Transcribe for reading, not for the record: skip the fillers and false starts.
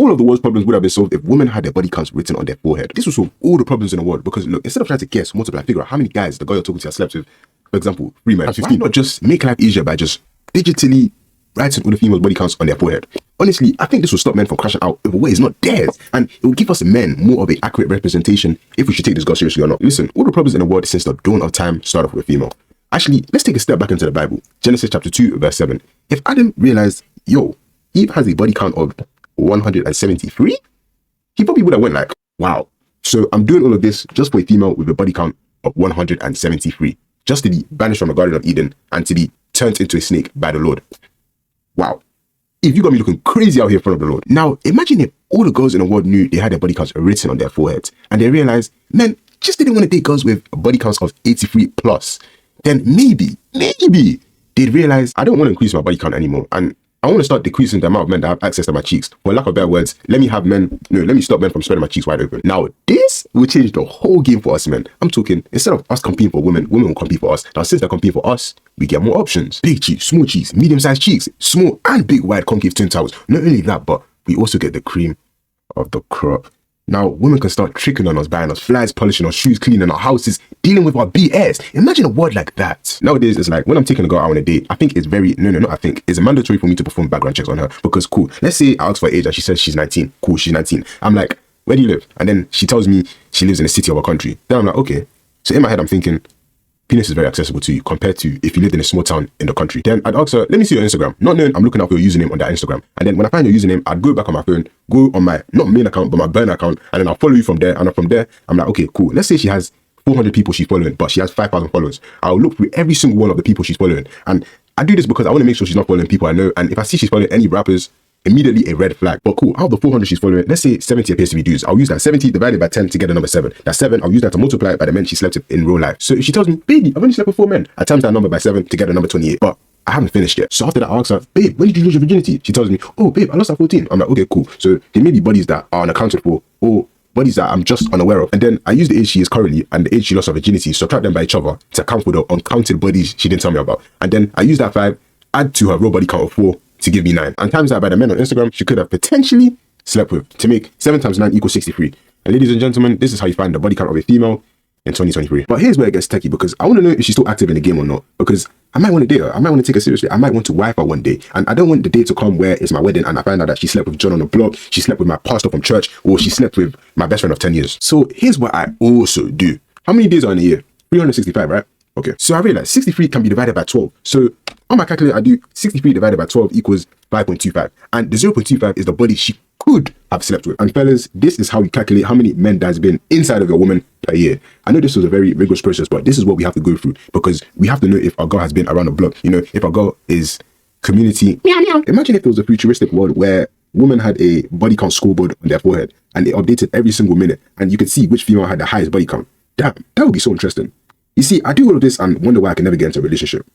all of the world's problems would have been solved if women had their body counts written on their forehead. This would solve all the problems in the world because look, instead of trying to guess, multiply, figure out how many guys the guy you're talking to has slept with, for example, 3 men, 15, why not just make life easier by just digitally writing all the females' body counts on their forehead? Honestly, I think this will stop men from crashing out over what is not theirs, and it will give us men more of an accurate representation if we should take this girl seriously or not. Listen, all the problems in the world since the dawn of time start off with a female. Actually, let's take a step back into the Bible. Genesis chapter 2, verse 7. If Adam realized, yo, Eve has a body count of 173, he probably would have went like, wow. So I'm doing all of this just for a female with a body count of 173, just to be banished from the Garden of Eden and to be turned into a snake by the Lord. Wow. If you got me looking crazy out here in front of the Lord. Now, imagine if all the girls in the world knew they had their body counts written on their foreheads and they realized, men just didn't want to date girls with body counts of 83 plus. Then maybe they'd realize, I don't want to increase my body count anymore. And I want to start decreasing the amount of men that have access to my cheeks. For lack of better words, let me stop men from spreading my cheeks wide open. Now, this will change the whole game for us men. I'm talking, instead of us competing for women, women will compete for us. Now, since they're competing for us, we get more options. Big cheeks, small cheeks, medium-sized cheeks, small and big wide concave twin towers. Not only that, but we also get the cream of the crop. Now, women can start tricking on us, buying us flies, polishing our shoes, cleaning our houses, dealing with our BS. Imagine a world like that. Nowadays, it's like when I'm taking a girl out on a date, I think it's it's mandatory for me to perform background checks on her because cool. Let's say I ask for her age and she says she's 19. Cool, she's 19. I'm like, where do you live? And then she tells me she lives in a city of a country. Then I'm like, okay. So in my head, I'm thinking, penis is very accessible to you compared to if you lived in a small town in the country. Then I'd ask her, let me see your Instagram. Not knowing I'm looking up your username on that Instagram. And then when I find your username, I'd go back on my phone, go on my, not main account, but my burner account. And then I'll follow you from there. And from there, I'm like, okay, cool. Let's say she has 400 people she's following, but she has 5,000 followers. I'll look through every single one of the people she's following. And I do this because I want to make sure she's not following people I know. And if I see she's following any rappers, immediately a red flag. But cool, out of the 400 she's following, let's say 70 appears to be dudes. I'll use that 70 divided by 10 to get the number 7. That 7, I'll use that to multiply it by the men she slept with in real life. So if she tells me, baby, I've only slept with 4 men, I times that number by 7 to get the number 28. But I haven't finished yet. So after that, I ask her, babe, when did you lose your virginity? She tells me, oh, babe, I lost at 14. I'm like, okay, cool. So there may be bodies that are unaccounted for or bodies that I'm just unaware of. And then I use the age she is currently and the age she lost her virginity, subtract them by each other to account for the uncounted bodies she didn't tell me about. And then I use that 5, add to her raw body count of 4, to give me 9. And times that by the men on Instagram she could have potentially slept with to make 7 times 9 equals 63. And ladies and gentlemen, this is how you find the body count of a female in 2023. But here's where it gets techie because I want to know if she's still active in the game or not. Because I might want to date her. I might want to take her seriously. I might want to wife her one day. And I don't want the day to come where it's my wedding and I find out that she slept with John on the block, she slept with my pastor from church, or she slept with my best friend of 10 years. So here's what I also do. How many days are in a year? 365, right? Okay. So I realized 63 can be divided by 12. So on my calculator, I do 63 divided by 12 equals 5.25. And the 0.25 is the body she could have slept with. And fellas, this is how you calculate how many men there's been inside of your woman per year. I know this was a very rigorous process, but this is what we have to go through because we have to know if our girl has been around the block. You know, if our girl is community. Meow, meow. Imagine if there was a futuristic world where women had a body count scoreboard on their forehead and it updated every single minute and you could see which female had the highest body count. Damn, that would be so interesting. You see, I do all of this and wonder why I can never get into a relationship.